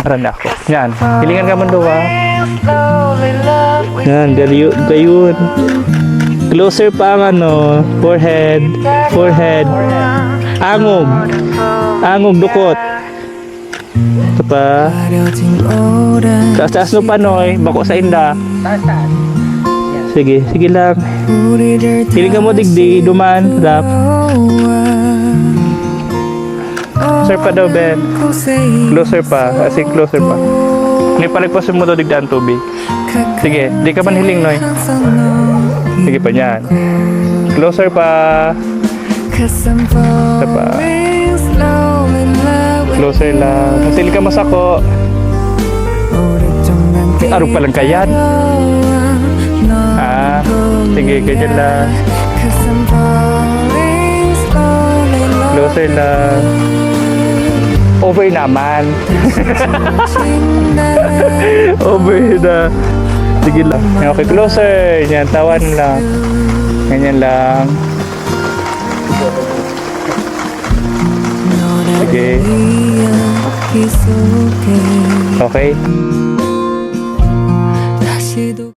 Aran ako. Yan. Hilingan ka mundo ha. Yan. Gayun. Closer pa ang ano. Forehead. Forehead. Angog. Angog, dukot. Ito pa. Taas-taas no pa, Noy. Bako sa inda. Sige. Sige lang. Hiling ka mo, digdi. Duman. Rap. Closer pa daw, Ben. Closer pa. Kasi closer pa. May paligpasin mo daw digdaan tubig. Sige. Di ka man hiling, Noy. Sige pa niyan. Closer pa. Ito pa. Closer lang. Nasili ka masako. Araw pa lang kayan. Sige, ganyan lang. Closer lang. Over naman. Over na. Sige lang. Okay, closer. Yan, tawan lang. Ganyan lang. Sige. Okay.